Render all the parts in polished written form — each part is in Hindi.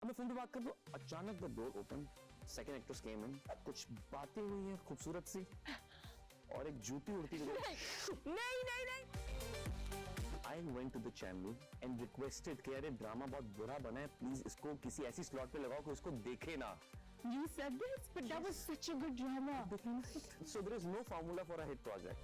मैं फिल्म की बात करूँ तो अचानक the door open, second actress came in, कुछ बातें हुई हैं खूबसूरत सी और एक जूती उड़ती हुई। नहीं I went to the channel and requested कि अरे ड्रामा बहुत बुरा बना है, प्लीज इसको किसी ऐसी स्लॉट पे लगाओ कि उसको देखे ना। You said this, but that was such a good drama. So there is no formula for a hit project.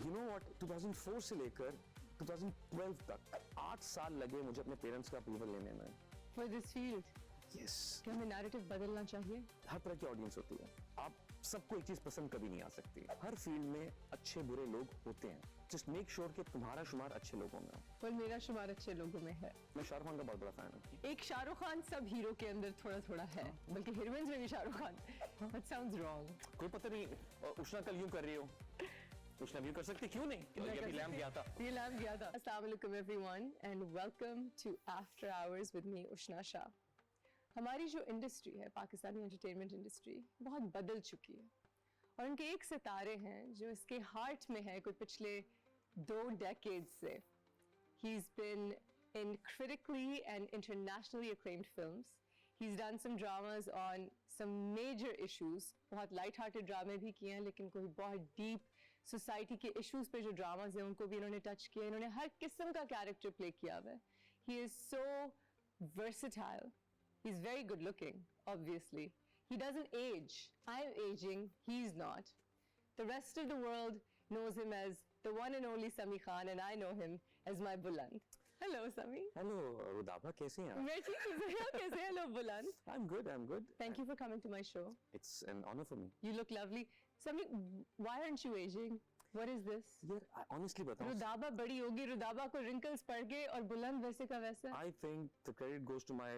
You know what? 2004 से लेकर 2012 तक 8 साल लगे मुझे अपने पेरेंट्स का अप्रूवल लेने में। For this field, Yes. क्या हमें नैरेटिव बदलना चाहिए? हर तरह की ऑडियंस होती है, आप सबको एक चीज पसंद कभी नहीं आ सकती। हर फील्ड में अच्छे बुरे लोग होते हैं, जस्ट मेक श्योर कि तुम्हारा शुमार अच्छे लोगों में हो। पर मेरा शुमार अच्छे लोगों में है। मैं शाहरुख खान का बहुत बड़ा फैन हूँ। एक शाहरुख खान सब हीरो के अंदर थोड़ा थोड़ा है, बल्कि हीरोइंस में भी Shahrukh Khan. That sounds wrong. कोई पता नहीं उष्णा कल यूं कर रही हो, उष्णा भी कर सकती, क्यों नहीं? ये अभी लैम्प गया था। ये लैम्प गया था। Assalamu alaikum everyone and welcome to After Hours with me उष्णा शाह। हमारी जो इंडस्ट्री है, पाकिस्तानी एंटरटेनमेंट इंडस्ट्री, बहुत बदल चुकी है और उनके एक सितारे हैं जो इसके हार्ट में है कोई पिछले 2 decades से। He's been in critically and internationally acclaimed films. He's done some dramas on some major issues. बहुत light-hearted ड्रामे भी किए हैं, लेकिन कोई बहुत deep society के issues पे जो dramas हैं उनको भी इन्होंने touch किया। इन्होंने हर किस्म का character play किया हुआ है। He is so versatile. He's very good looking, obviously. He doesn't age. I'm aging, he's not. The rest of the world knows him as the one and only Sami Khan, and I know him as my Buland. Hello, Sami. Hello Rudaba, कैसे हैं आप? मैं ठीक हूँ, ज़रा कैसे? Hello, Buland. I'm good, I'm good. Thank you for coming to my show. It's an honor for me. You look lovely. Sami, why aren't you aging? What is this? यार, honestly बताऊं, रुदाबा बड़ी होगी, रुदाबा को wrinkles पड़ गए और बुलंद वैसे का वैसा। I think the credit goes to my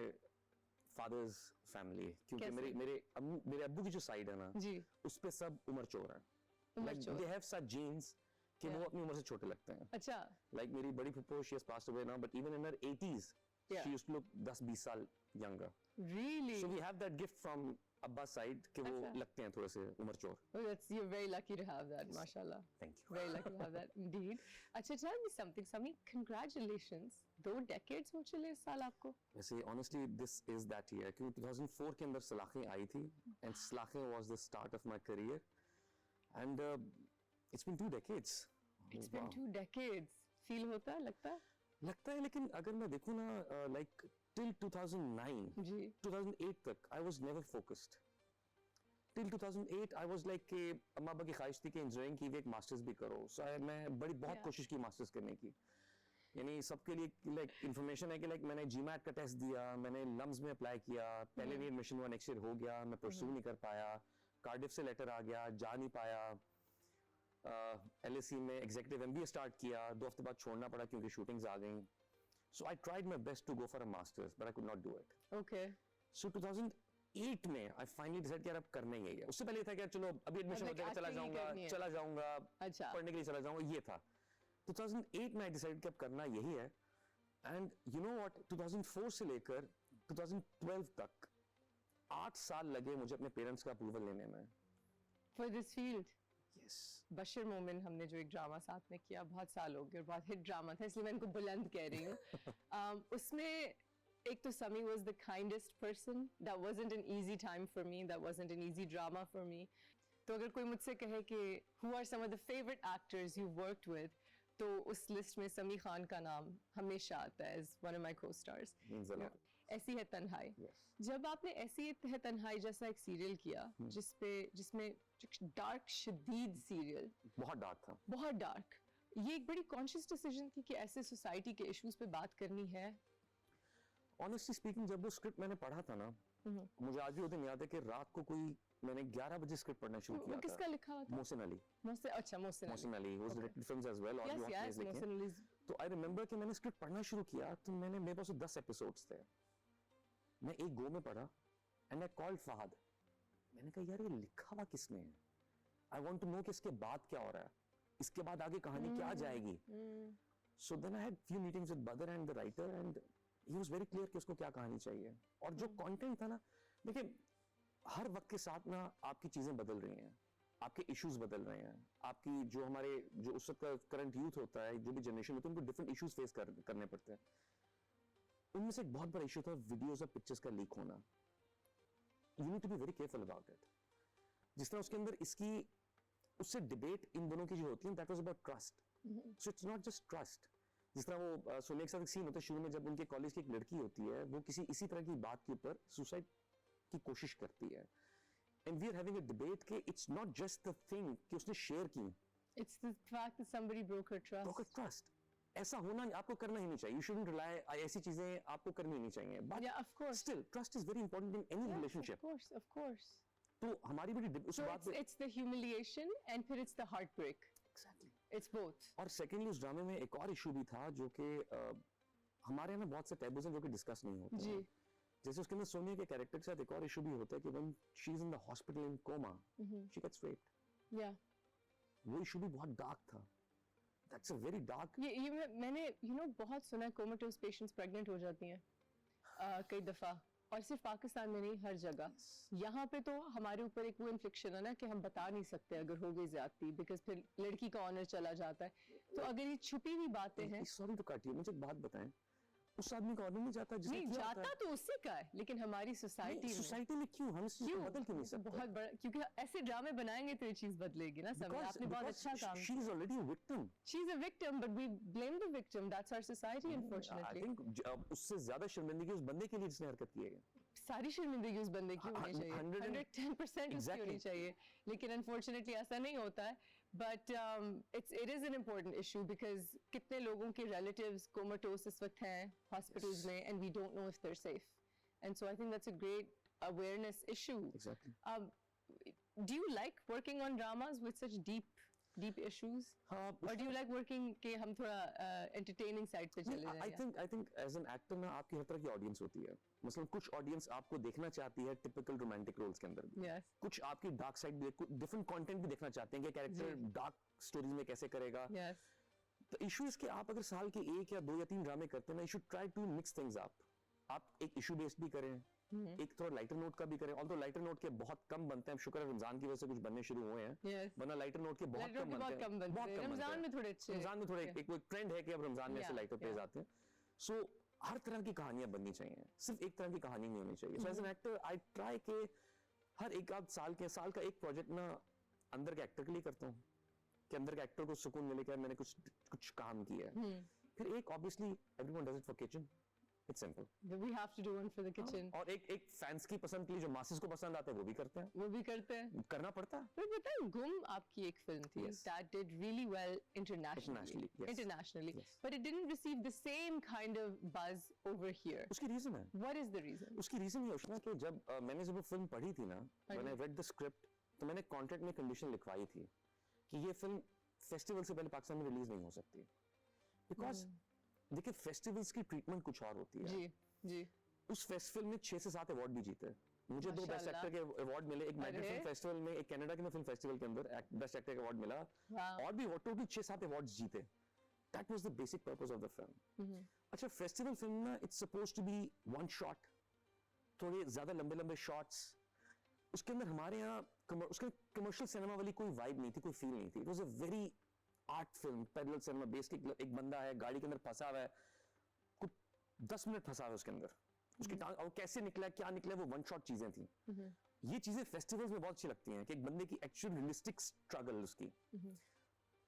father's family, क्योंकि कैसे? मेरे अब्बू की जो साइड है ना, जी। उस पे सब उम्र चोर हैं। उम्रचोर। They have such genes कि वो अपनी उम्र से छोटे लगते हैं। अच्छा। Like मेरी बड़ी फुप्पो, she has passed away now, but even in her 80s, Yeah. she used to look 10-20 साल younger. Really? So we have that gift from Abba's side कि वो अच्छा। लगते हैं थोड़े से उम्र चोर। Oh, you're very lucky to have that, mashallah. Thank you. Very lucky to have that, indeed. अच्छा, tell me something, Sami. Congratulations. 2 decades हो चले इस साल आपको। वैसे honestly this is that year, क्योंकि 2004 के अंदर सलाखें आई थी and सलाखें was the start of my career and it's been 2 decades. It's been Wow. 2 decades. Feel होता है, लगता है? लगता है, लेकिन अगर मैं देखूँ ना like till 2009 जी। 2008 तक I was never focused. Till 2008 I was like कि अम्मा अब्बा की ख्वाहिश थी कि इंजीनियरिंग की भी एक मास्टर्स भी करो। So मैं बहुत Yeah. कोशिश की मास्टर्स करने की। यानी सबके लिए लाइक इन्फॉर्मेशन है कि लाइक मैंने जीमैट का टेस्ट दिया, मैंने लम्स में अप्लाई किया, पहले भी एडमिशन हुआ, नेक्स्ट ईयर हो गया, मैं परसू नहीं कर पाया, कार्डिफ से लेटर आ गया, जा नहीं पाया, LSE में एग्जीक्यूटिव MBA स्टार्ट किया, 2 हफ्ते बाद छोड़ना पड़ा क्योंकि शूटिंग्स आ गई। So I tried my best to go for a masters but I could not do it. Okay. So 2008 में आई फाइनली डिसाइड किया अब करना ही है। उससे पहले था कि चलो अभी एडमिशन हो like जाएगा, चला acting ही करनी है। जाऊंगा अच्छा। पढ़ने के लिए चला जाऊंगा, ये था। 2008 में आई डिसाइड कि अब करना यही है एंड यू नो व्हाट, 2004 से लेकर 2012 तक 8 साल लगे मुझे अपने पेरेंट्स का अप्रूवल लेने में। For this field. यस। बशर मोमिन हमने जो एक ड्रामा साथ में किया, बहुत साल हो गए और बहुत हिट ड्रामा था, इसलिए मैं इनको बुलंद कह रही हूँ। उसमें एक तो Sami was the kindest person. That wasn't an easy time for me. That wasn't an easy drama for me. तो अगर कोई मुझसे कहे कि who are some of the favorite actors you've worked with, तो उस लिस्ट में Sami खान का नाम हमेशा आता है as one of my co-stars. Means a lot. ऐसी है तन्हाई। Yes. जब आपने ऐसी है तन्हाई जैसा एक सीरियल किया, जिसमें डार्क शदीद सीरियल, बहुत डार्क था। बहुत डार्क, ये एक बड़ी कॉन्शियस डिसीजन थी कि ऐसे सोसाइटी के इश्यूज पे बात करनी है। ऑनेस्टली स्पीकिंग, जब वो स्क्रिप्ट मैंने पढ़ा था ना, मुझे आज भी वो दिन याद है कि रात को कोई मैंने 11 बजे स्क्रिप्ट पढ़ना शुरू किया था। किसका लिखा हुआ था? Mohsin Ali. Mohsin Ali who's directed films as well, और Yes, भी yes, plays लिखे हैं। मोहसिन अली's- तो आई रिमेम्बर कि मैंने स्क्रिप्ट पढ़ना शुरू किया तो मेरे पास 10 एपिसोड्स थे, मैं एक गो में पढ़ा एंड आई कॉल्ड फहद। मैंने कहा यार ये लिखा हुआ किसने है, आई वांट टू नो कि इसके बाद क्या हो रहा है, इसके बाद आगे कहानी क्या जाएगी। So then I had few meetings with Badar and the writer and he was very clear कि उसको क्या कहानी चाहिए। और जो कंटेंट था ना, देखिए हर वक्त के साथ ना आपकी चीजें बदल रही हैं, आपके इश्यूज बदल रहे हैं, आपकी जो उस वक्त का करंट यूथ होता है, जो भी जनरेशन होती है, उनको डिफरेंट इश्यूज फेस करने पड़ते हैं। उनमें से एक बहुत बड़ा इशू था वीडियोस और पिक्चर्स का लीक होना. You need to be very careful about it. जिस तरह उसके अंदर इसकी उससे डिबेट इन दोनों की जो होती है that was about trust. So it's not just trust. जिस तरह वो सोनिया के साथ एक सीन होता है शुरू में जब उनके कॉलेज की एक लड़की होती है, वो किसी इसी तरह की बात के ऊपर सुसाइड की कोशिश करती है. And we are having a debate कि it's not just the thing कि उसने शेयर की. It's the fact that somebody broke her trust. Broken trust. ऐसा होना नहीं, आपको करना ही नहीं चाहिए. यू शुडंट रिलाई, ऐसी चीजें आपको करनी नहीं चाहिए. But Yeah, of course. Still trust is very important in any Yes, relationship. of course, of course. तो हमारी बड़ी उस So बात पे it's the humiliation and फिर it's the heartbreak. Exactly. It's both. और सेकेंडली उस ड्रामे में एक और इशू भी था जो कि हमारे यहाँ ना बहुत से टैबूज हैं जो कि डिस्कस नहीं होते जी. हैं. जैसे उसके अंदर सोनिया के कैरेक्टर के साथ एक और इशू भी होता है कि when she is in the hospital in coma she gets raped. Yeah. वो इशू भी बहुत डार्क था. That's a very dark. ये मैंने बहुत सुना है कोमाटोस पेशेंट्स प्रेग्नेंट हो जाती हैं कई दफा, और सिर्फ पाकिस्तान में नहीं, हर जगह. यहाँ पे तो हमारे ऊपर एक वो इन्फ्लिक्शन है ना कि हम बता नहीं सकते अगर हो गई ज्यादती, बिकॉज फिर लड़की का ऑनर चला जाता है. तो अगर ये छुपी हुई बातें हैं. सॉरी टू कट यू, मुझे एक बात बताएं. उस आदमी का ऑर्डर नहीं जाता जिसने नहीं किया होता जाता है. तो उसी का है, लेकिन हमारी सोसाइटी में सोसाइटी में क्यों हम इस चीज को बदल क्यों नहीं सकते? बहुत बड़ा, क्योंकि ऐसे ड्रामे बनाएंगे तो ये चीज बदलेगी ना. समय आपने बहुत अच्छा काम. She is already a victim. She is a victim, but we blame the victim. That's our society, I unfortunately. Think उससे ज्यादा शर्मिंदगी उस बंदे के लिए जिसने हरकत की है. सारी शर्मिंदगी उस बंदे की होनी चाहिए. 110% उसकी Exactly. होनी चाहिए. लेकिन अनफॉर्चुनेटली ऐसा नहीं होता है. But it is an important issue because कितने लोगों के relatives comatose इस वक्त हैं hospitals में, and we don't know if they're safe. And so I think that's a great awareness issue. Exactly. Do you like working on dramas with such deep issues? हाँ, Or do you like working कि हम थोड़ा entertaining side पे चले जाएं? I think as an actor ना आपकी हर तरह की ऑडियंस होती है. मतलब कुछ ऑडियंस आपको देखना चाहती है टिपिकल रोमांटिक रोल्स के अंदर भी. Yes. कुछ आपकी डार्क साइड भी, डिफरेंट कंटेंट भी देखना चाहते हैं कि कैरेक्टर डार्क स्टोरीज में कैसे करेगा. Yes. तो इशू इज कि आप अगर साल के 1 या 2 या 3 ड्रामे करते हैं ना, you should try to mix things up. आप एक इशू बेस्ड भी करें, एक थोड़ा लाइटर नोट का भी करें. ऑल्दो लाइटर नोट के बहुत कम बनते हैं, शुक्र है रमजान की वजह से कुछ बनने शुरू हुए हैं. Yes. वरना लाइटर नोट के बहुत Lighter कम note के बहुत बनते कम हैं. बनते बहुत हैं. कम रमजान बनते में हैं. थोड़े अच्छे. रमजान में थोड़े एक ट्रेंड है कि अब रमजान में ऐसे Yeah, लाइटर पेज आते हैं. सो हर तरह की कहानियां बननी चाहिए, सिर्फ एक तरह की कहानी नहीं होनी चाहिए. So as an actor I try के हर एक आध साल का एक प्रोजेक्ट ना अंदर के एक्टर के लिए करता हूँ कि अंदर के एक्टर को सुकून मिले कि यार मैंने कुछ काम किया है. फिर एक obviously everyone does it for kitchen. It's simple. We have to do one for the kitchen. और एक फैंस की पसंद के लिए जो मासेस को पसंद आता है वो भी करते हैं. वो भी करते हैं. करना पड़ता है. पर पता है गुम आपकी एक फिल्म थी Yes. that did really well internationally. Internationally, yes. But it didn't receive the same kind of buzz over here. उसकी रीजन है. What is the reason? उसकी रीजन ये उष्णा कि जब मैंने जब वो फिल्म पढ़ी थी ना, मैंने रेड द स्क्रिप्ट, तो मैंने कॉन्ट्रैक्ट में कंडीशन लिखवाई थी कि ये फिल्म फेस्टिवल से पहले पाकिस्तान में रिलीज नहीं हो सकती. बिकॉज देखिए फेस्टिवल्स की ट्रीटमेंट कुछ और होती है. जी जी. उस फेस्टिवल में 6 से 7 अवार्ड भी जीते. मुझे 2 बेस्ट माशाल्लाह. एक्टर के अवार्ड मिले, एक मैड्रिड अरे. फिल्म फेस्टिवल में, एक कनाडा के फिल्म फेस्टिवल के अंदर बेस्ट एक्टर का अवार्ड मिला. Wow. और भी टोटल 6-7 अवार्ड्स जीते. That was the basic purpose of the film. अच्छा फेस्टिवल फिल्म ना it's supposed to be one shot, थोड़े ज्यादा लंबे लंबे शॉट्स. उसके अंदर हमारे यहाँ उसके कमर्शियल सिनेमा वाली कोई वाइब नहीं थी, कोई फील नहीं थी. It was a very art film, parallel cinema based. एक बंदा है गाड़ी के अंदर फंसा हुआ है, कुछ 10 मिनट फंसा हुआ है उसके अंदर. उसकी टांग और कैसे निकला क्या निकला वो वन शॉट चीजें थी. ये चीजें फेस्टिवल्स में बहुत अच्छी लगती हैं कि एक बंदे की एक्चुअल रियलिस्टिक स्ट्रगल उसकी.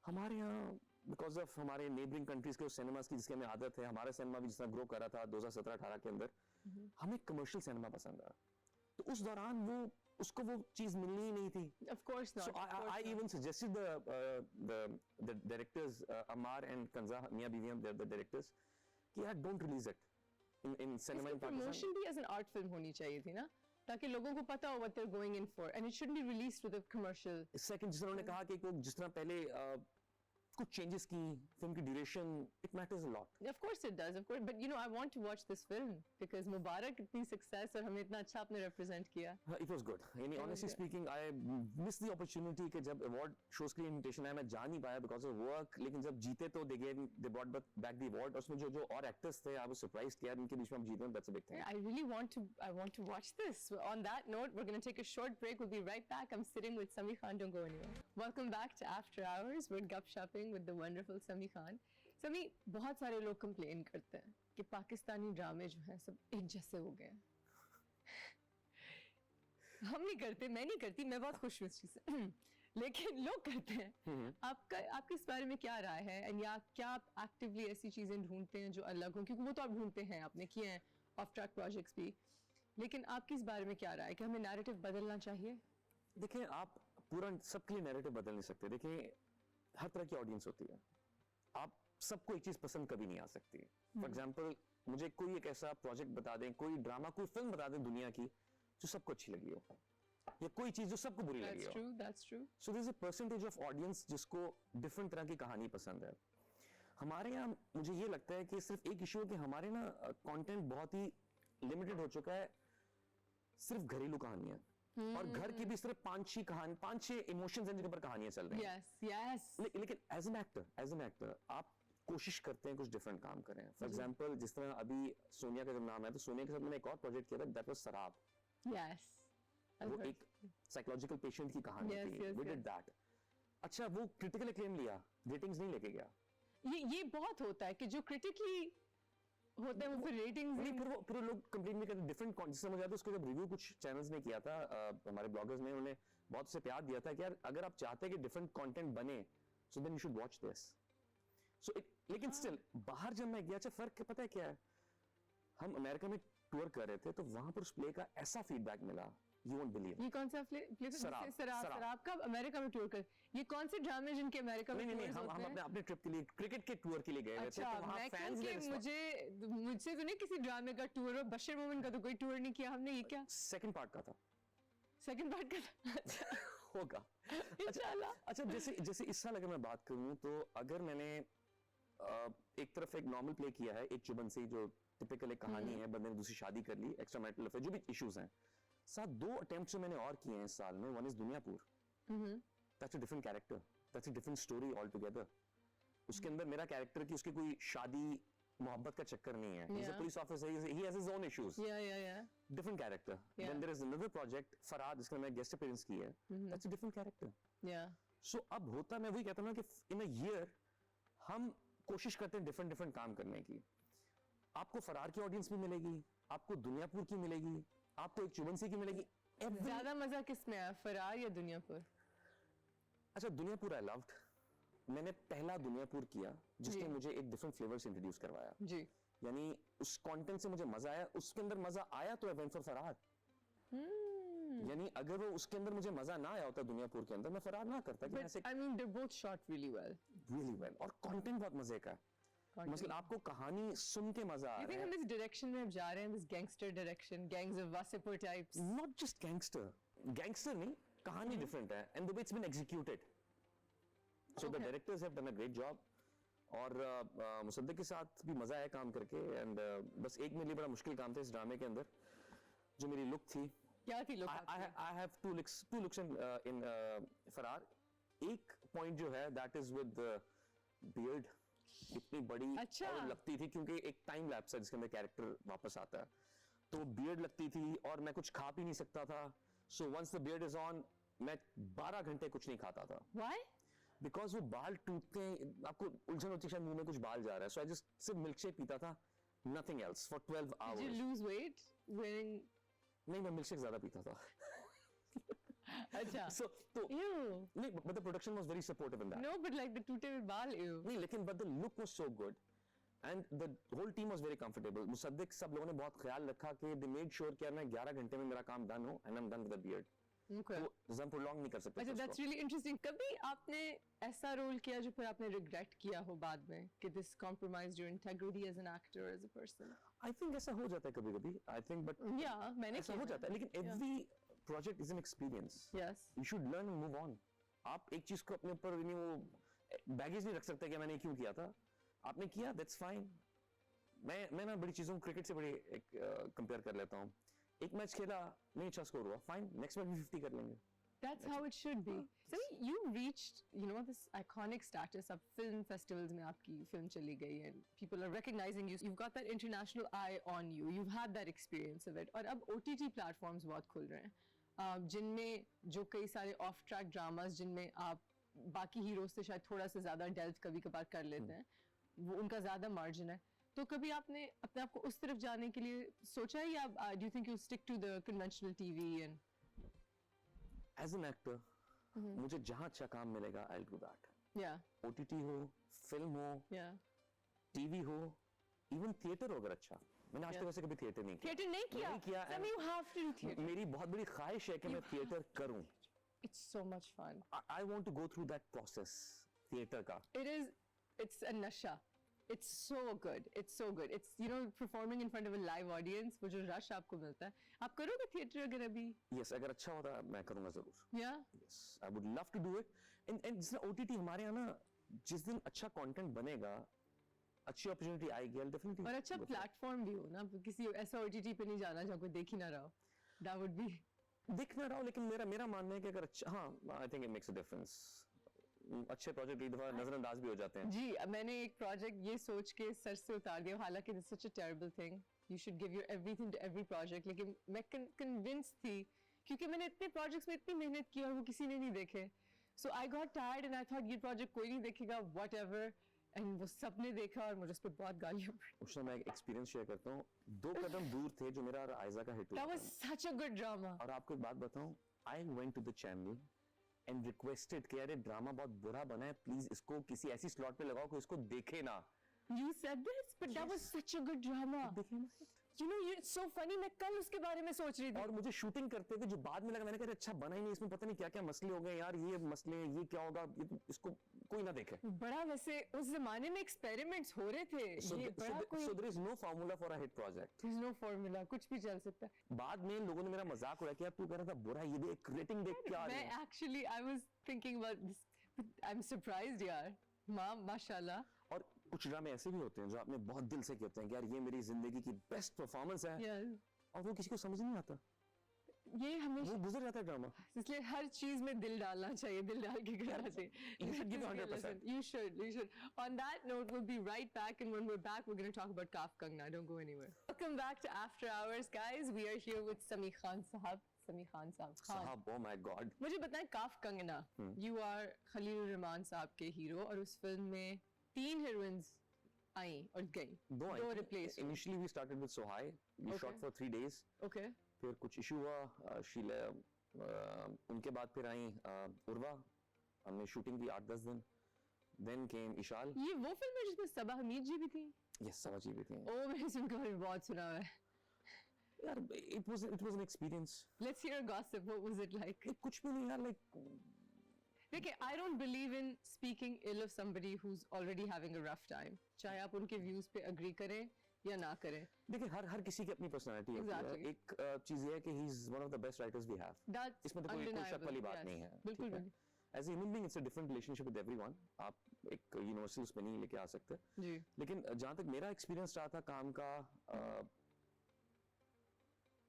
हमारे यहाँ बिकॉज ऑफ हमारे नेबरिंग कंट्रीज के सिनेमास की जिसकी हमें आदत है, हमारा सिनेमा भी जितना ग्रो कर रहा था 2017-18 के अंदर, हमें कमर्शियल सिनेमा पसंद आ. तो उस दौरान वो उसको वो चीज मिलनी ही नहीं थी. Of course not. So I even suggested the directors Ammar and Kanza Mia Biviam, they're the directors, कि यार don't release it in cinema in Pakistan. Promotion भी एज एन आर्ट फिल्म होनी चाहिए थी ना, ताकि लोगों को पता हो what they're going in for, and it shouldn't be released with a commercial. Second, जिस उन्होंने कहा कि जिस तरह पहले कुछ चेंजेस की फिल्म की duration, it matters a lot. Of course it does, of course. But I want to watch this film because Mubarak इतनी success और हमने इतना अच्छा अपने represent किया. It was good. यानी honestly speaking, I missed the opportunity कि जब award shows के लिए invitation आया मैं जा नहीं पाया because of work. लेकिन जब जीते तो they brought back the award. उसमें जो और actors थे, I was surprised कि यार इनके बीच में हम जीते. That's a big thing. I really want to watch this. On that note, we're going to take a short break. We'll be right back. I'm sitting with Sami Khan. Don't go anywhere. Welcome back to After Hours. We're gup shopping with the wonderful Sami Khan. समी बहुत सारे लोग कंप्लेन करते हैं कि पाकिस्तानी ड्रामे जो हैं सब एक जैसे हो गए हैं। हम नहीं करते, मैं नहीं करती, मैं बहुत खुश हूँ इस चीज से। लेकिन लोग करते हैं। आपकी इस बारे में क्या राय है, एंड या क्या आप एक्टिवली ऐसी चीजें ढूंढते हैं जो अलग हो, क्योंकि वो तो आप ढूंढते हैं, आपने किए हैं ऑफ ट्रैक प्रोजेक्ट्स भी, लेकिन आपकी इस बारे में क्या राय है कि हमें नैरेटिव बदलना चाहिए? देखिए, आप पूरा सबके लिए नैरेटिव बदल नहीं सकते। देखिए, हर तरह की ऑडियंस होती है, आप सबको एक चीज पसंद कभी नहीं आ सकती। फॉर एग्जाम्पल, मुझे कोई एक ऐसा प्रोजेक्ट बता दें, कोई ड्रामा, कोई फिल्म बता दें दुनिया की जो सबको अच्छी लगी हो, या कोई चीज जो सबको बुरी लगी हो। That's true. So there is a percentage of audience जिसको डिफरेंट तरह की कहानी पसंद है। हमारे यहाँ मुझे ये लगता है कि सिर्फ एक इशू है कि हमारे ना कंटेंट बहुत ही लिमिटेड हो चुका है, सिर्फ घरेलू कहानियां, और घर की भी सिर्फ 5-6 इमोशंस हैं जिनके ऊपर कहानियां चल रही हैं। Yes. लेकिन एज एन एक्टर आप कोशिश करते हैं कुछ डिफरेंट काम करें। फॉर एग्जांपल, जिस तरह अभी सोनिया का जब नाम है, तो सोनिया के साथ मैंने एक और प्रोजेक्ट किया था, दैट वाज सराब। Yes. वो एक साइकोलॉजिकल पेशेंट की कहानी थी। We did that. अच्छा, वो क्रिटिकल एक्लेम लिया, रेटिंग्स नहीं लेके गया। ये बहुत होता है कि जो क्रिटिकली होते हैं वो फिर रेटिंग्स नहीं, फिर वो लोग कंप्लेंट नहीं करते। डिफरेंट कॉन्टेंट समझ आता है। उसको जब रिव्यू कुछ चैनल्स ने किया था, हमारे ब्लॉगर्स ने, उन्होंने बहुत से प्यार दिया था कि यार अगर आप चाहते हैं कि डिफरेंट कंटेंट बने, so then you should watch this. लेकिन स्टिल बाहर जब मैं गया, अच्छा फर्क पता है क्या है, हम अमेरिका में टूर कर रहे थे, तो वहां पर उस प्ले का ऐसा फीडबैक मिला, यू वोंट बिलीव। ये कौन सा प्ले? सराब का अमेरिका में टूर कर, ये कौन से ड्रामे जिनके अमेरिका में नहीं, हम अपने ट्रिप के लिए, क्रिकेट के टूर के लिए गए थे। अच्छा, तो वहां फैंस ने मुझसे तो नहीं किसी ड्रामे का टूर, और बशीर मोमिन का तो कोई टूर नहीं किया हमने। ये क्या सेकंड पार्ट का था? सेकंड पार्ट का था। होगा। अच्छा, जैसे इस साल अगर मैं बात करूं, तो अगर मैंने एक तरफ एक नॉर्मल प्ले किया है, एक चुबन सी, जो टिपिकल एक कहानी है, बंदे ने दूसरी शादी कर ली, एक्स्ट्रा मैरिटल अफेयर, जो भी इश्यूज हैं, साथ 2 अटेम्प्ट्स जो मैंने और किए हैं इस साल में। One is Duniyapur, that's a different character, that's a different story all together. उसके अंदर मेरा कैरेक्टर की उसकी कोई शादी मोहब्बत का चक्कर नहीं है। He is a police officer, he has his own issues. Different character. Then there is another project Farad, जिसमें मैं गेस्ट अपीयरेंस की है, that's a different character. So अब होता, मैं वही कहता हूं ना कि इन अ ईयर हम कोशिश करते हैं डिफरेंट काम करने की। आपको फरार की ऑडियंस भी मिलेगी, आपको दुनियापुर की मिलेगी, आपको एक चुबनसी की मिलेगी। ज्यादा मजा किस में आया, फरार या दुनियापुर? अच्छा, दुनियापुर आई लव्ड। मैंने पहला दुनियापुर किया जिसने मुझे एक डिफरेंट फ्लेवर्स इंट्रोड्यूस करवाया जी। यानी उस कंटेंट से मुझे मजा आया, उसके अंदर मजा आया तो आई वेंट फॉर फरार। यानी अगर वो उसके अंदर मुझे मजा ना आया होता दुनियापुर के अंदर, मैं फरार ना करता। I mean, they're both shot really well. और कंटेंट बहुत मजे का है। मतलब आपको कहानी सुन के मजा आ रहा है। You think हम इस डायरेक्शन में जा रहे हैं, this gangster direction, gangs of Wasseypur types? Not just gangster नहीं, कहानी डिफरेंट है, and the way it's been executed. So the directors have done a great job. और मुसद्दिक के साथ भी मजा आया काम करके, एंड बस एक मेरे लिए बड़ा मुश्किल काम था इस ड्रामे के अंदर, जो मेरी लुक थी। क्या थी look? I have two looks in फरार। एक पॉइंट जो है that is with beard, इतनी बड़ी और लगती थी, क्योंकि एक टाइम लैप्स है जिसके अंदर कैरेक्टर वापस आता है, तो बियर्ड लगती थी और मैं कुछ खा भी नहीं सकता था। So once the beard is on, मैं 12 घंटे कुछ नहीं खाता था। Why? बिकॉज वो बाल टूटते हैं, आपको उलझन होती है शायद मुंह में कुछ बाल जा रहा है। सो आई जस्ट सिर्फ मिल्क शेक पीता था, nothing else for 12 hours. Did you lose weight when? नहीं, मैं मिल्क शेक ज्यादा पीता था। अच्छा। तो नहीं, but the production was very supportive in that. No, but like the टूटे हुए बाल, नहीं, लेकिन but the look was so good and the whole team was very comfortable. Mossadegh सब लोगों ने बहुत ख्याल रखा कि they made sure कि मैं 11 घंटे में मेरा काम डन हो and I'm done with the beard. Okay. तो हम prolong नहीं कर सकते। अच्छा, that's really interesting. कभी आपने ऐसा रोल किया जो फिर आपने regret किया हो बाद में कि this compromised your integrity as an actor, as a person? I think ऐसा हो जाता है कभी-कभी. I think, but yeah, मैंने ऐसा हो जाता है, लेकिन every project is an experience. Yes. You should learn and move on. आप एक चीज को अपने ऊपर नहीं, वो बैगेज नहीं रख सकते कि मैंने क्यों किया था। आपने किया, that's fine. मैं ना बड़ी चीजों को क्रिकेट से बड़ी कंपेयर कर लेता हूँ। एक मैच खेला, नहीं अच्छा स्कोर हुआ, फाइन, नेक्स्ट मैच भी 50 कर लेंगे। That's how it should be. So you reached, this iconic status of film festivals में आपकी film चली गई and people are recognizing you. You've got that international eye on you. You've had that experience of it. और अब OTT platforms बहुत खुल रहे हैं, जिनमें जो कई सारे off track dramas जिनमें आप बाकी हीरोज से शायद थोड़ा सा ज़्यादा delve कभी कभार कर लेते हैं, वो उनका ज्यादा मार्जिन है, तो कभी आपने अपने आप को उस तरफ जाने के लिए सोचा है, या do you think you stick to the conventional TV and as an actor मुझे जहां अच्छा काम मिलेगा आई डू दैट, या ओटीटी हो, फिल्म हो, या टीवी हो, इवन थिएटर हो अगर अच्छा। मैंने आज तक वैसे कभी थिएटर नहीं किया। थिएटर नहीं किया? नहीं किया, Sam, you have to do theater. मेरी बहुत बड़ी ख्वाहिश है कि मैं थिएटर करूं। It's so much fun. I want to go through that process theatre का। It's a nasha. It's so good. It's so good. It's, you know, performing in front of a live audience, वो जो rush आपको मिलता है। आप करोगे थिएटर अगर अभी? Yes, अगर अच्छा होता मैं करूंगा जरूर। Yeah. Yes, I would love to do it. And जिस OTT हमारे यहाँ ना, जिस दिन अच्छा कंटेंट बनेगा, अच्छी अपॉर्चुनिटी आएगी, I'll definitely और अच्छा go for it. प्लेटफॉर्म भी हो ना, किसी ऐसा OTT पे नहीं जाना जहाँ कोई देख ही ना रहा हो। That would be दिख ना रहा हो, लेकिन मेरा मानना है कि अगर अच्छा, हाँ, I think it makes a difference. अच्छे प्रोजेक्ट एक दफा नजरअंदाज भी हो जाते हैं। जी, मैंने एक प्रोजेक्ट ये सोच के सर से उतार दिया, हालांकि this such a terrible thing, you should give your everything to every project, लेकिन मैं कन्विंस थी क्योंकि मैंने इतने प्रोजेक्ट्स में इतनी मेहनत की और वो किसी ने नहीं देखे, so I got tired and I thought ये प्रोजेक्ट कोई नहीं देखेगा, व्हाटएवर, एंड वो सबने देखा और मुझे उस पर बहुत गालियां पड़ी। उसमें मैं एक एक्सपीरियंस शेयर करता हूँ। 2 कदम दूर थे जो मेरा और आयजा का हिट हुआ That was था। such a good drama. और आपको एक बात बताऊं, I went to the channel and requested कि अरे ड्रामा बहुत बुरा बना है, प्लीज इसको किसी ऐसी स्लॉट पे लगाओ कोई इसको देखे ना। You said this, but that was such a good drama. became a hit. You know, it's so funny. मैं कल उसके बारे में सोच रही थी। और मुझे शूटिंग करते थे जो बाद में लगा, मैंने कहा अच्छा बना ही नहीं, इसमें पता नहीं क्या क्या मसले हो गए यार, ये मसले, ये क्या होगा, ये तो इसको कोई ना देखे। बड़ा वैसे उस जमाने में एक्सपेरिमेंट्स हो रहे थे, ये बड़ा कोई so there is no formula for a hit project. there's no formula, कुछ भी चल सकता है। बाद में लोगों ने मेरा मजाक उड़ाया कि यार तू कह रहा था बुरा, ये देख रेटिंग देख क्या आ रही मैं है। actually I was thinking about this, I'm surprised यार, माशाल्लाह। और कुछ ड्रामे ऐसे भी होते हैं जो आपने बहुत दिल से कहते हैं कि यार ये मेरी जिंदगी की बेस्ट परफॉर्मेंस है, Yes. और वो किसी को समझ नहीं आता, ये हमेशा, वो गुजर जाता है ड्रामा। इसलिए हर चीज में दिल डालना चाहिए, दिल डाल के करना चाहिए। You should give it 100%. You should. On that note, we'll be right back, and when we're back, we're going to talk about Kaaf Kangna. Don't go anywhere. Welcome back to After Hours, guys. We are here with Sami Khan Sahab. Sami Khan Sahab. साहब, oh my God. मुझे बताएं, काफ कंगना, you are खलील रहमान साहब के हीरो, और उस फिल्म में 3 हीरोइंस आई और गई, 2 replace. Initially we started with Sohai. We Okay. shot for 3 days. Okay, फिर कुछ इशू हुआ, शीला, उनके बाद फिर आई उर्वा, हमने शूटिंग की 8-10 दिन। Then came Ishal. ये वो फिल्म है जिसमें सबा हमीद जी भी थी? Yes, सवाजी भी थी। ओ, मैंने सुनकर भी बहुत सुना है। यार it was an experience. Let's hear gossip. What was it like? कुछ भी नहीं यार, like देखिए, I don't believe in speaking ill of somebody who's already having a rough time. चाहे आप उनके views पे agree करें या ना करें. देखिए हर किसी की अपनी पर्सनालिटी है। Exactly. एक चीज ये है कि he is one of the best writers we have. That's इसमें तो कोई शक undeniable. वाली बात Yes. नहीं है। बिल्कुल बिल्कुल। As a human being it's a different relationship with everyone. आप एक यूनिवर्सल उसमें नहीं लेके आ सकते। जी। लेकिन जहां तक मेरा एक्सपीरियंस रहा था काम का,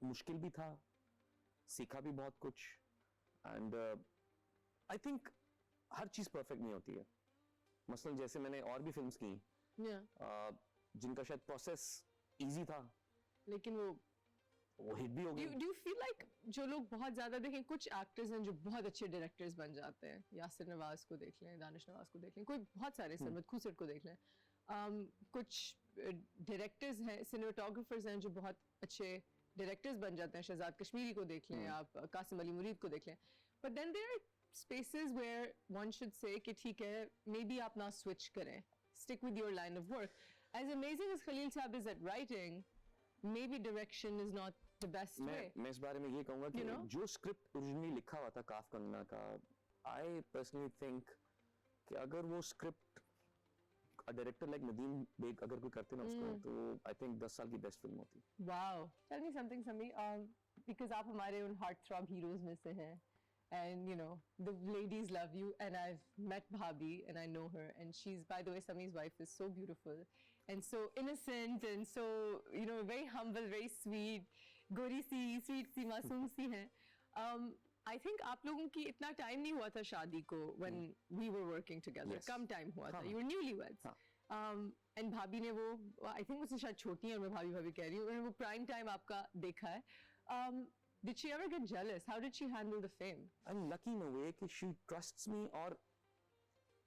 मुश्किल भी था, सीखा भी बहुत कुछ, एंड आई थिंक हर चीज परफेक्ट नहीं होती है। मसलन जैसे मैंने और भी फिल्म्स की Yeah. जिनका शायद प्रोसेस इजी था, लेकिन वो हिट भी हो do गई। you feel like जो लोग बहुत ज्यादा देखें, कुछ एक्टर्स हैं जो बहुत अच्छे डायरेक्टर्स बन जाते हैं, यासिर नवाज को देख लें, दानिश नवाज को देख लें, कोई बहुत सारे, सरमद खुसर को देख लें, कुछ डायरेक्टर्स हैं, सिनेमेटोग्राफर्स हैं जो बहुत अच्छे डायरेक्टर्स बन जाते हैं, शहजाद कश्मीरी को देख लें, आप कासिम अली मुरीद को देख लें, but then there are spaces where one should say कि ठीक है, maybe आप ना switch करें, stick with your line of work. As amazing as Khalil Saab is at writing, maybe direction is not the best way. मैं इस बारे में ये कहूंगा कि You know? जो स्क्रिप्ट ओरिजिनली लिखा हुआ था काफ कंगना का, आई पर्सनली थिंक कि अगर वो script director like Nadeem Baig अगर कोई करते ना उसको, तो आई थिंक 10 साल की बेस्ट फिल्म होती। Wow. Tell me something, Sami, because आप हमारे उन heartthrob heroes में से हैं, and you know the ladies love you, and I've met Bhabhi and I know her, and she's, by the way, Sami's wife is so beautiful and so innocent and so, you know, very humble, very sweet, गोरी सी, sweet सी, मासूम सी हैं. I think आप लोगों की इतना टाइम नहीं हुआ था शादी को when we were working together. Yes. Come time हुआ था. हाँ. You were newlyweds. हाँ. And भाभी ने वो, I think मुझसे शायद छोटी है और मैं भाभी भाभी कह रही हूँ, उन्होंने वो प्राइम टाइम आपका देखा है. Did she ever get jealous? How did she handle the fame? I'm lucky in a way कि she trusts me, और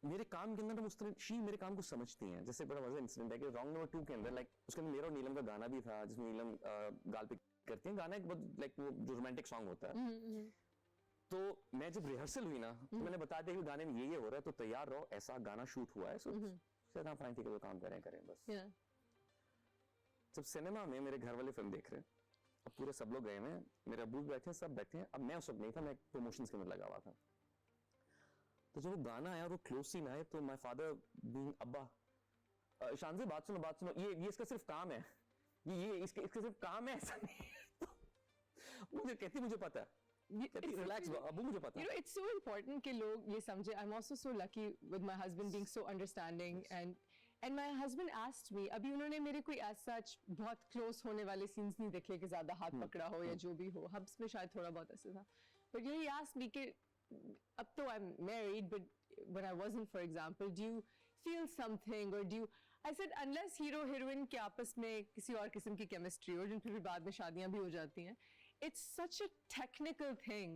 मेरे काम के अंदर हम उस तरह शी मेरे काम को समझती हैं. जैसे बड़ा मजा इंसिडेंट है कि रॉन्ग नंबर 2 के अंदर लाइक उसके अंदर मेरा और नीलम का गाना भी था जिसमें नीलम गाल पे करती हैं. गाना एक बहुत लाइक वो जो रोमांटिक सॉन्ग होता है. तो मैं जब रिहर्सल हुई ना तो मैंने बता दिया कि गाने में ये हो रहा है तो तैयार रहो, ऐसा गाना शूट हुआ है. सो सर हाँ फाइन ठीक है वो काम करें बस. जब सिनेमा में मेरे घर वाले फिल्म देख रहे हैं, अब पूरे सब लोग गए हैं, मेरे अब्बू भी बैठे हैं, सब बैठे हैं. अब मैं उस वक्त नहीं था, मैं प्रमोशंस के अंदर लगा हुआ था. तो जब वो गाना आया और वो क्लोज सीन आए तो माय फादर बीइंग अब्बा, शान से बात सुनो, ये इसका सिर्फ काम है, ये इसका सिर्फ काम है, ऐसा नहीं. मुझे कहती मुझे पता है. Relax, अबू मुझे पता है. You know, it's so important कि लोग ये समझे. I'm also so lucky with my husband being so understanding and my husband asked me, अभी उन्होंने मेरे कोई as such बहुत close होने वाले scenes नहीं देखे कि ज़्यादा हाथ पकड़ा हो या जो भी हो. हब्स में शायद थोड़ा बहुत ऐसा था. But you know, he asked me कि अब तो I'm married, but when I wasn't, for example, do you feel something or do you? I said unless hero heroine के आपस में किसी और किस्म की chemistry हो, जिन फिर भी बाद में शादियां भी हो जाती हैं. It's such a technical thing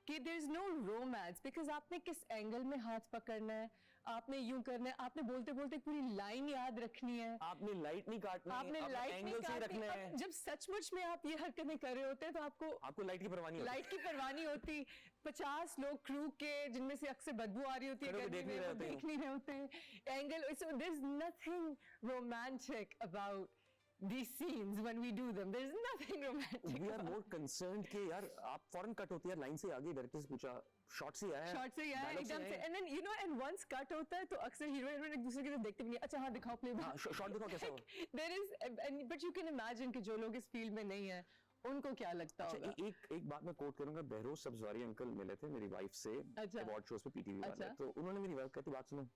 कि there's no romance because आपने किस एंगल में हाथ पकड़ना है, आपने यूं करना है, आपने बोलते बोलते पूरी लाइन याद रखनी है, आपने लाइट नहीं काटनी, आपने लाइट नहीं एंगल से काटनी. रखना है. जब सचमुच में आप ये हरकतें कर रहे होते हैं तो आपको लाइट की परवाह नहीं होती. लाइट की परवाह नहीं होती. 50 लोग क्रू के जिनमें से अक्सर बदबू आ रही होती है, देख नहीं रहे होते हैं angle. So there's nothing romantic about these scenes when we do them. There's nothing romantic. We are more concerned कि यार आप फौरन कट होती है लाइन से आगे, डायरेक्टर से पूछा शॉट से आया एकदम से. And then you know, and once cut होता है तो अक्सर हीरो हीरोइन एक दूसरे की तरफ देखते भी नहीं. अच्छा हाँ दिखाओ प्ले. हाँ शॉट दिखाओ कैसा हो. There is, but you can imagine कि जो लोग इस फील्ड में नहीं है उनको क्या लगता होगा. एक बात मैं कोट करूंगा. बहरोज सब्जवारी अंकल मिले थे मेरी वाइफ से अवार्ड शोज पे पीटीवी वाले. तो उन्होंने मेरी वाइफ कहती बात सुनो,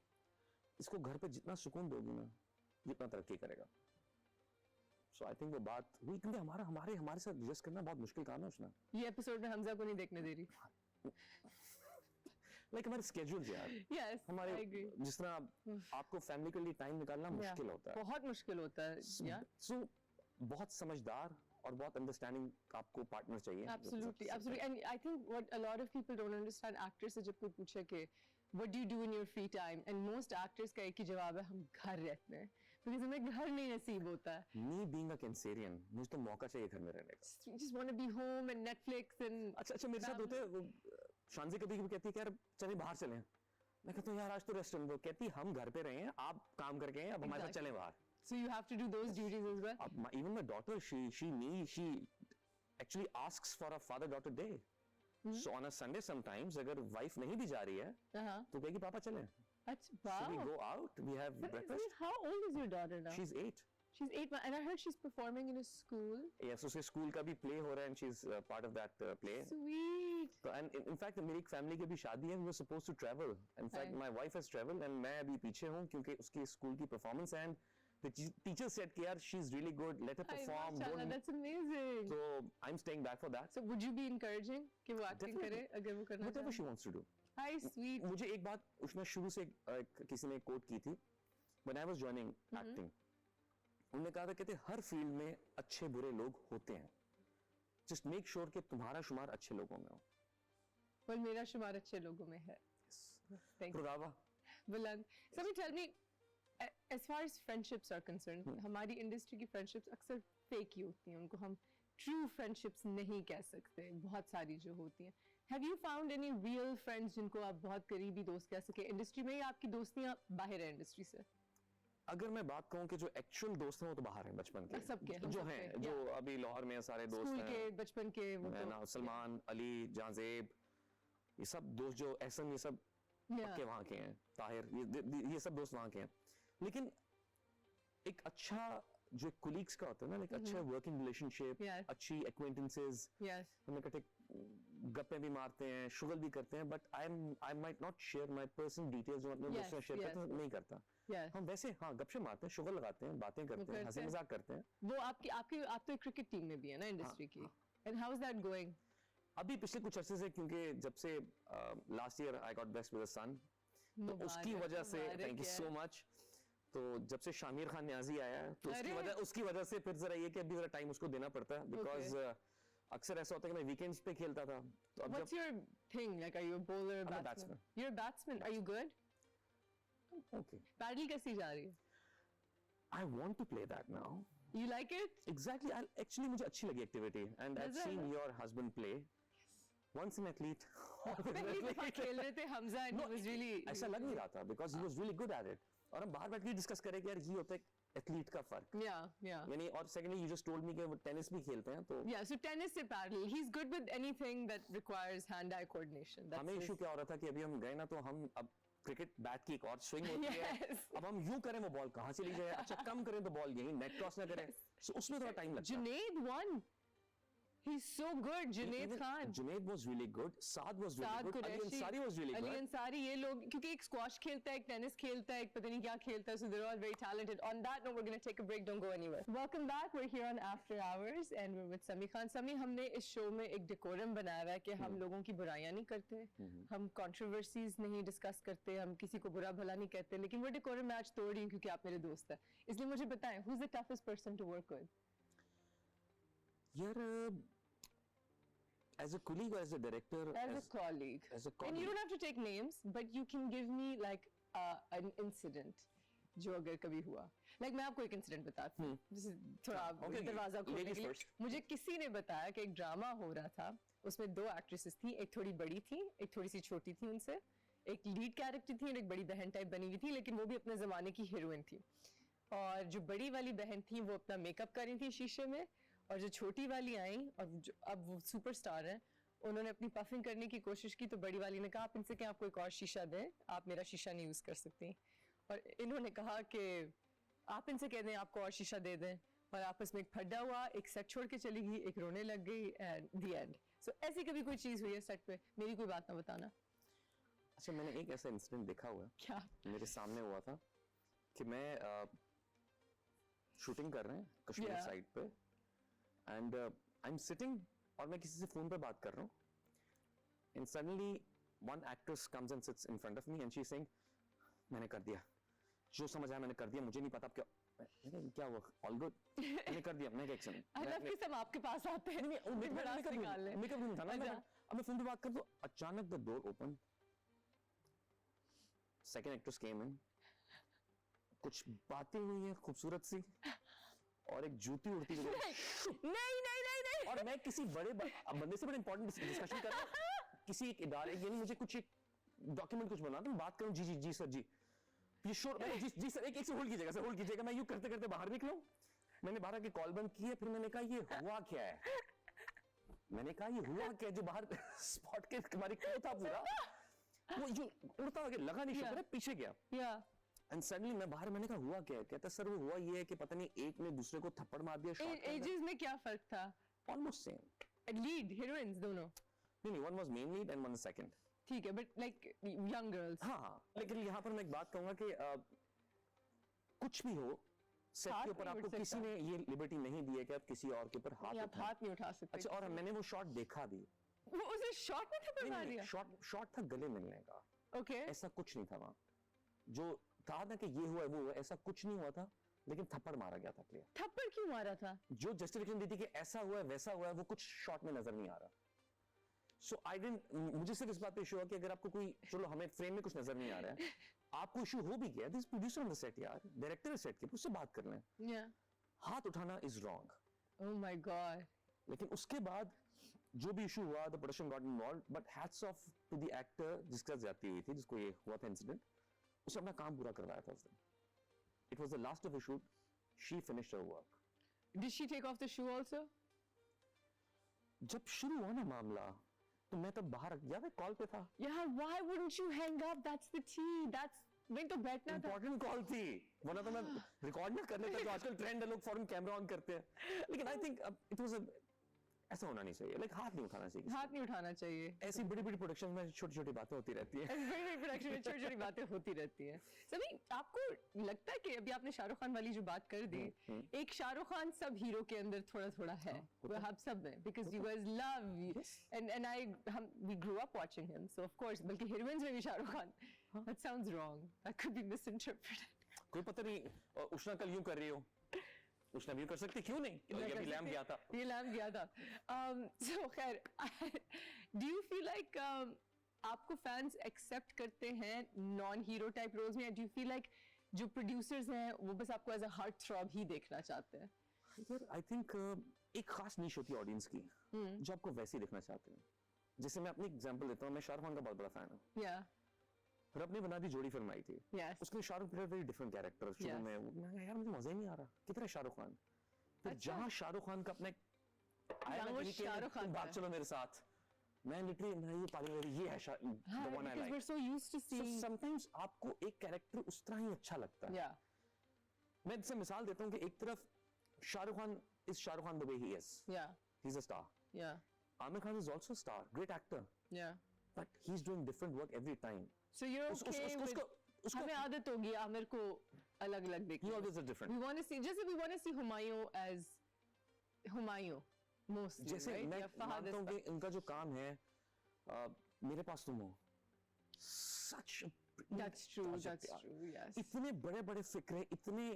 इसको घर पे जितना सुकून दोगी ना जितना तरक्की करेगा. So I think वो बात हुई क्योंकि हमारे साथ एडजस्ट करना बहुत मुश्किल काम है उसने. ये एपिसोड में हमजा को नहीं देखने दे रही. लाइक हमारे स्केड्यूल्स यार. Yes, हमारे I agree. जिस तरह आपको फैमिली के लिए टाइम निकालना मुश्किल होता है. बहुत मुश्किल होता है. So बहुत समझदार और बहुत अंडरस्टैंडिंग आपको पार्टनर चाहिए. Absolutely. And I think what a lot of people don't understand, actors से जब कोई पूछे कि what do you do in your free time, and most actors का एक ही जवाब है, हम घर रहते हैं, because हमें घर नहीं नसीब होता है. Me being a Cancerian, मुझे तो मौका चाहिए घर में रहने का. You just want to be home and Netflix and. अच्छा मेरे साथ होते हैं. शांजी कभी कहती है कि यार चले बाहर चलें. मैं कहता हूँ यार आज तो रेस्टोरेंट दो. कहती हम घर पे रहे हैं, आप काम करके हैं, अब हमारे साथ चलें बाहर. So you have to do those duties as well. Even my daughter, she actually asks for a father-daughter day. So on a Sunday sometimes, अगर wife नहीं भी जा रही है, तो कहेगी पापा चलें. Wow. So we go out, we have breakfast. How old is your daughter now? She's 8. She's 8, and I heard she's performing in a school. Yes, उसके स्कूल का भी play हो रहा है, and she's part of that play. Sweet. So, and in fact, मेरी एक family की भी शादी है, we were supposed to travel. In fact, my wife has traveled, and मैं अभी पीछे हूँ क्योंकि उसकी स्कूल की performance and the teacher said कि यार she's really good, let her perform. That's amazing. So I'm staying back for that. So would you be encouraging कि वो acting करे अगर वो करना चाहे? Whatever she wants to do. Hi, sweet. मुझे एक बात उसने शुरू से किसी ने कोट की थी. When I was joining acting, उन्होंने कहा था कहते हर फील्ड में अच्छे बुरे लोग होते हैं. Just make sure कि तुम्हारा शुमार अच्छे लोगों में हो. Well, मेरा शुमार अच्छे लोगों में है. Thank you. Brava. Buland. So tell me, as far as friendships are concerned, हमारी इंडस्ट्री की friendships अक्सर fake ही होती हैं. उनको हम true friendships नहीं कह सकते. बहुत सारी जो होती हैं. Have you found any real friends जिनको आप बहुत करीबी दोस्त कह सके इंडस्ट्री में, या आपकी दोस्तियां बाहर है इंडस्ट्री से? अगर मैं बात कहूँ कि जो एक्चुअल दोस्त हैं वो तो बाहर हैं बचपन के. सबके जो हैं जो अभी लाहौर में सारे दोस्त हैं. स्कूल के बचपन के वो तो सलमान, अली, जाजेब, ये सब दोस्त जो एहसन, ये सब पक्के वहाँ के हैं. ताहिर, ये सब दोस्त वहाँ के हैं. लेकिन एक अच्छा जो कोलीग्स का होता है ना, लाइक अच्छा वर्किंग रिलेशनशिप, अच्छी एक्वेंटेंसेस, हम इकट्ठे गप्पे भी मारते हैं, शुगल भी करते हैं, but I might not share my personal details जो अपने दोस्तों से शेयर करते हैं, नहीं करता. हम वैसे हाँ गपशे मारते हैं, शुगल लगाते हैं, बातें करते हैं, हंसी मजाक करते हैं. वो आप तो एक क्रिकेट टीम में भी है ना इंडस्ट्री की. And how is that going? अभी पिछले कुछ अरसे से, क्योंकि जब से last year I got blessed with a son, तो उसकी वजह से थैंक यू सो मच. तो जब से शामिर खान न्याजी आया तो उसकी वजह से फिर जरा ये कि अभी जरा टाइम उसको देना पड़ता है, बिकॉज अक्सर ऐसा होता है कि मैं वीकेंड्स पे खेलता था. तो अब What's your thing? Like, are you a bowler or batsman? You're a batsman. Are you good? Okay. Paddle कैसी जा रही है? I want to play that now. You like it? Exactly. Actually मुझे अच्छी लगी activity, and I've Does it? seen your husband play. Once an athlete, always an पहली दफा athlete. खेल रहे थे Hamza and he was really ऐसा लग नहीं रहा था because he was really good at it. और हम बाहर बैठ के डिस्कस करें कि यार ये होता है एथलीट का फर्क. yeah. यानी और secondly you just told me कि वो टेनिस भी खेलते हैं तो Yeah, so tennis से paddle. He's good with anything that requires hand-eye coordination. That's हमें his- इशू क्या हो रहा था कि अभी हम गए ना तो हम अब क्रिकेट बैट की एक और स्विंग होती है. Yes. अब हम यूं करें वो बॉल कहाँ चली जाए. अच्छा कम करें तो बॉल यहीं नेट क्रॉस ना करें. So उसमें थोड़ा टाइम लगता है. Junaid won. He's so good, Junaid Even Khan. Junaid was really good. Saad was really Saad good. Ali Qureshi, Ansari was really Ali good. Ansari, ये लोग क्योंकि एक स्क्वाश खेलता है, एक टेनिस खेलता है, एक पता नहीं क्या खेलता है, so they're all very talented. On that note, we're going to take a break. Don't go anywhere. Welcome back. We're here on After Hours and we're with Sami Khan. Sami, हमने इस शो में एक डेकोरम बनाया हुआ है कि हम लोगों की बुराइयां नहीं करते, हम कंट्रोवर्सीज नहीं डिस्कस करते, हम किसी को बुरा भला नहीं कहते, लेकिन वो डेकोरम मैं आज तोड़ रही हूँ क्योंकि आप मेरे दोस्त हैं. इसलिए मुझे बताएं, who's the toughest person to work with? यार as a colleague or as a director, As a colleague. as a And you colleague. don't have to take names, but you can give me like an incident जो अगर कभी हुआ. Like मैं आपको एक इंसिडेंट बताती हूँ. This is थोड़ा okay, दरवाजा खोलने ladies के लिए. first. मुझे किसी ने बताया कि एक ड्रामा हो रहा था. उसमें दो एक्ट्रेसेस थी. एक थोड़ी बड़ी थी, एक थोड़ी सी छोटी थी उनसे. एक लीड कैरेक्टर थी और एक बड़ी बहन टाइप बनी हुई थी, लेकिन वो भी अपने जमाने की हीरोइन थी. और जो बड़ी वाली बहन थी वो अपना मेकअप कर रही थी शीशे में, और जो छोटी वाली आई और अब वो सुपरस्टार है, उन्होंने अपनी पफिंग करने की कोशिश की तो बड़ी वाली ने कहा आप इनसे क्या आपको एक और शीशा दें, आप मेरा शीशा नहीं यूज कर सकती. और इन्होंने कहा कि आप इनसे कह दें आपको और शीशा दे दें, और आपस में एक फड्डा हुआ, एक सेट छोड़ के चली गई, एक रोने लग गई एंड द एंड. सो ऐसी कभी कोई चीज हुई है सेट पे? मेरी कोई बात ना बताना. अच्छा मैंने एक ऐसा इंसिडेंट देखा हुआ है. क्या? मेरे सामने हुआ था कि मैं शूटिंग कर रहे हैं कश्मीर Yeah. साइड पे एंड आई एम सिटिंग और मैं किसी से फोन पे बात कर रहा हूँ and suddenly one actress comes and sits in front of me and she is saying मैंने कर दिया जो समझ आया मैंने कर दिया मुझे नहीं पता अब क्या क्या हुआ ऑल गुड मैंने कर दिया मैं एक्शन आई लव कि सब आपके पास आते हैं. मेकअप रूम था ना अच्छा. अब मैं फोन पे बात कर तो अचानक the door open second actress came in कुछ बातें हुई हैं खूबसूरत सी और एक जूती उड़ती हुई नहीं. और मैं किसी बड़े बंदे से बड़े इंपॉर्टेंट डिस्कशन कर रहा हूं किसी एक इदारे यानी मुझे कुछ एक डॉक्यूमेंट कुछ बना तो मैं बात करूं जी सर जी ये श्योर जी सर एक से होल्ड कीजिएगा मैं यूं करते करते बाहर निकलूं मैंने बाहर आके कॉल बंद की है फिर मैंने कहा ये हुआ क्या है मैंने कहा ये हुआ क्या जो बाहर स्पॉट के हमारी क्यों था पूरा वो जो उड़ता हुआ लगा नहीं शुक्र है पीछे गया Yeah. एंड सडनली मैं बाहर मैंने कहा हुआ क्या है कहता सर वो हुआ ये है कि पता नहीं एक ने दूसरे को थप्पड़ मार दिया शॉट एजेस में क्या फर्क था? ऑलमोस्ट सेम लीड हीरोइंस दोनों नहीं one was main lead and one second ठीक है, बट लाइक यंग गर्ल्स. हाँ लेकिन यहाँ पर मैं एक बात कहूंगा कि कुछ भी हो सेट हाथ के ऊपर नहीं आपको उठ किसी सकता। ने ये लिबर्टी नहीं दी है कि आप किसी और के ऊपर हाथ आप उठाएं। हाथ नहीं उठा सकते. अच्छा और मैंने वो शॉट देखा भी वो उसे शॉट में थप्पड़ मार दिया. शॉट था गले मिलने का ओके. ऐसा कुछ नहीं था वहां जो था ना कि ये हुआ है वो हुआ है, ऐसा कुछ नहीं हुआ था लेकिन थप्पड़ मारा गया था प्लेयर थप्पड़ क्यों मारा था? जो जस्टिफिकेशन दी थी कि ऐसा हुआ है वैसा हुआ है वो कुछ शॉट में नजर नहीं आ रहा सो आई डिडंट मुझे सिर्फ इस बात पे इशू हुआ कि अगर आपको कोई चलो हमें फ्रेम में कुछ नजर नहीं आ रहा है आपको इशू हो भी गया this producer on the set यार डायरेक्टर सेट के उससे बात कर लें Yeah. हाथ उठाना is wrong Oh my god. लेकिन उसके बाद जो भी इशू हुआ the production got involved but hats off to the actor जिसका जाती हुई थी जिसको ये हुआ था इंसिडेंट उसने अपना काम पूरा करवाया था उस दिन it was the last of the shoot she finished her work Did she take off the shoe also? जब शुरू हुआ ना मामला तो मैं तब बाहर याद है कॉल पे था Yeah, why wouldn't you hang up? That's the tea. That's वही तो बैठना था. इंपॉर्टेंट कॉल थी वरना तो मैं रिकॉर्ड ना कर लेता जो आजकल ट्रेंड है लोग फौरन कैमरा ऑन करते हैं लेकिन आई थिंक इट वाज ऐसा होना नहीं चाहिए लाइक हाथ नहीं उठाना चाहिए हाथ नहीं उठाना चाहिए. ऐसी बड़ी बड़ी प्रोडक्शन में छोटी छोटी बातें होती रहती है बड़ी बड़ी प्रोडक्शन में छोटी छोटी बातें होती रहती हैं. सभी आपको लगता है कि अभी आपने शाहरुख खान वाली जो बात कर दी एक शाहरुख खान सब हीरो के अंदर थोड़ा थोड़ा है वो हम सब में because you guys love and I um we grow up watching him so of course बल्कि हीरोइंस में भी Shahrukh Khan that sounds wrong that could be misinterpreted. कोई पता नहीं उष्णा कल यूं कर रही हो उष्णा भी कर सकती क्यों नहीं ये भी लैम्प गया था ये लैम्प गया था. So खैर do you feel like आपको फैंस एक्सेप्ट करते हैं नॉन हीरो टाइप रोल्स में, डू यू फील लाइक जो प्रोड्यूसर्स हैं वो बस आपको एज अ हार्ट थ्रॉब ही देखना चाहते हैं? यार आई थिंक एक खास नीश होती है ऑडियंस की जो आपको वैसे ही देखना चाहते हैं. जैसे मैं अपनी एग्जांपल देता हूँ, मैं शाहरुख खान का बहुत बड़ा फैन हूँ. या रब ने बना दी जोड़ी फिल्म आई थी, यस उसके Shahrukh player very different character शुरू Yes. में. मैं कहा, यार मुझे मजा ही नहीं आ रहा, कितना शाहरुख खान. फिर अच्छा. जहां शाहरुख खान का अपना आया जहाँ ना वो कहीं कि शाहरुख खान तुम का भाग है. चलो मेरे साथ, मैं लिटरली मैं ये पागल मेरी ये है हाँ, the one I because we're like. so used to So seeing sometimes आपको एक कैरेक्टर उस तरह ही अच्छा लगता है. या मैं इससे मिसाल देता हूँ कि एक तरफ Shahrukh Khan is Shahrukh Khan the way he is, या ही इज अ स्टार. या Aamir Khan is also star, great actor, या but he is doing different work every time. So you are okay with उसको हमें आदत होगी आमिर को अलग-अलग he देखने. always is different. We want to see, just we want to see Humayun as Humayun mostly, जैसे right? मैं या फहद मानता हूँ as कि इनका जो काम है, मेरे पास तुम हो, such a brilliant That's true, project that's यार. true, yes. इतने बड़े बड़े फिक्रे, इतने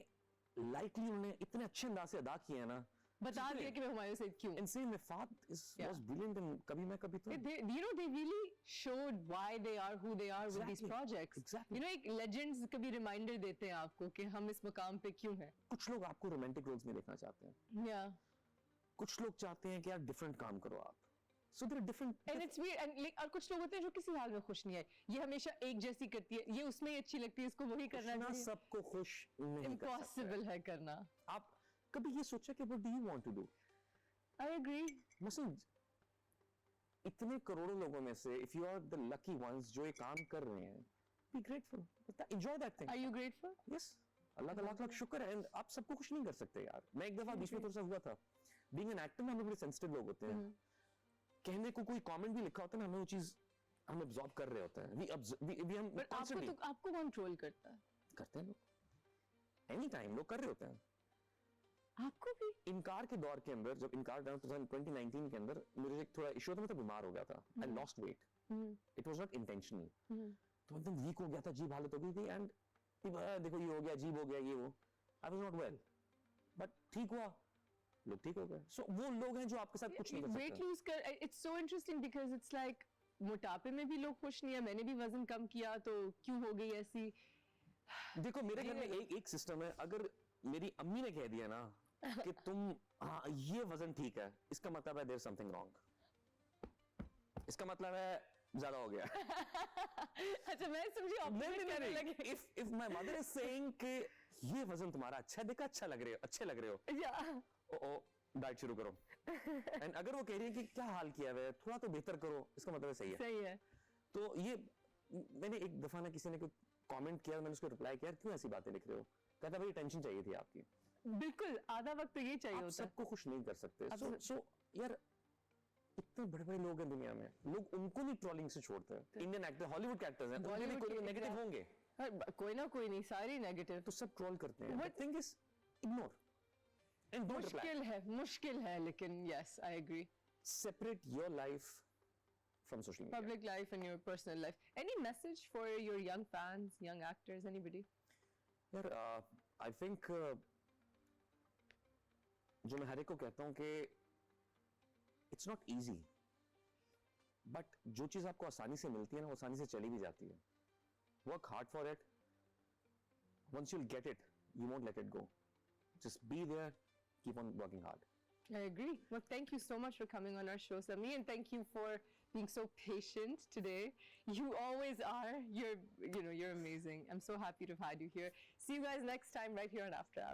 लाइटली उन्होंने इतने अच्छे अंदाज से अदा किए हैं ना. बता दिया कि मैं हुमायूं से क्यों. And same with Fahd Yeah. was brilliant in कभी मैं कभी तुम. You know, they really showed why they are who they are with these Exactly. projects. Exactly. You know, एक legends कभी reminder देते हैं आपको कि हम इस मकाम पे क्यों हैं. कुछ लोग आपको रोमांटिक रोल्स में देखना चाहते हैं, Yeah. कुछ लोग चाहते हैं कि यार डिफरेंट काम करो आप. So there are different. And it's weird. And like, और कुछ लोग होते हैं जो किसी हाल में खुश नहीं है. ये हमेशा एक जैसी करती है. ये उसमें ही अच्छी लगती है. इसको वही करना ना चाहिए. सबको खुश नहीं कर सकते. Impossible है करना. आप कभी ये सोचा कि what do you want to do? I agree. मसलन इतने करोड़ों लोगों में से if you are the lucky ones जो ये काम कर रहे हैं, be grateful, enjoy that thing. Are you grateful? Yes. अल्लाह का लाख लाख शुक्र है. And आप सबको खुश नहीं कर सकते यार. मैं एक दफा बीच में थोड़ा सा हुआ था. Being an actor में हम लोग बड़े sensitive लोग होते हैं. कहने को कोई कमेंट भी लिखा होता है ना, हमें वो चीज हम absorb कर रहे होते हैं. We हम But constantly आपको कंट्रोल करता है. करते हैं लोग. Any time लोग कर रहे होते हैं. आपको भी. इनकार के दौर के अंदर, जब इनकार 2019 के अंदर मुझे एक थोड़ा इशू था, मैं तो बीमार हो गया था. I lost weight. It was not intentional. तो एकदम वीक हो गया था, अजीब हालत हो गई थी. एंड देखो ये हो गया, अजीब हो गया, ये वो. I was not well. But ठीक हुआ, लोग ठीक हो गए. सो वो लोग हैं जो आपके साथ कुछ नहीं कर Weight सकते. lose कर. It's so interesting because it's like मोटापे में भी लोग खुश नहीं है. मैंने भी वजन कम किया तो क्यों हो गई ऐसी. देखो मेरे घर में एक सिस्टम है. अगर मेरी अम्मी ने कह दिया ना कि तुम हाँ ये वजन ठीक है, इसका मतलब है there's something wrong. इसका मतलब है ज्यादा हो गया. अच्छा मैं समझी ऑपोजिट करने लगी. if my mother is saying कि ये वजन तुम्हारा अच्छा है, देखा अच्छे लग रहे हो, या ओ डाइट शुरू करो. एंड अगर वो कह रही है कि क्या हाल किया है, थोड़ा तो बेहतर करो, इसका मतलब है सही है. सही है. तो ये मैंने एक दफा ना किसी ने कोई कमेंट किया, मैंने उसको रिप्लाई किया, क्यों ऐसी बातें लिख रहे हो. कहता भाई टेंशन चाहिए थी आपकी. बिल्कुल आधा वक्त तो ये चाहिए आप होता है. सबको खुश नहीं कर सकते. सो यार इतने बड़े बड़े लोग हैं दुनिया में, लोग उनको नहीं ट्रोलिंग से छोड़ते हैं. इंडियन एक्टर, हॉलीवुड के एक्टर्स हैं, उनके भी कोई नेगेटिव होंगे, कोई ना कोई नहीं, सारी नेगेटिव. तो सब ट्रोल करते हैं. But thing is ignore and don't reply. मुश्किल है लेकिन yes I agree. Separate your life from social media. Public life and your personal life. Any message for your young fans, young actors, anybody? यार आई थिंक जो मैं हर एक को कहता हूं कि इट्स नॉट इजी, बट जो चीज आपको आसानी से मिलती है ना, वो आसानी से चली भी जाती है. Work hard for it. Once you'll get it, you won't let it go. Just be there, keep on working hard. I agree. Well, thank you so much for coming on our show, Sami, and thank you for being so patient today. You always are. You're amazing. I'm so happy to have had you here. See you guys next time right here on After Hours.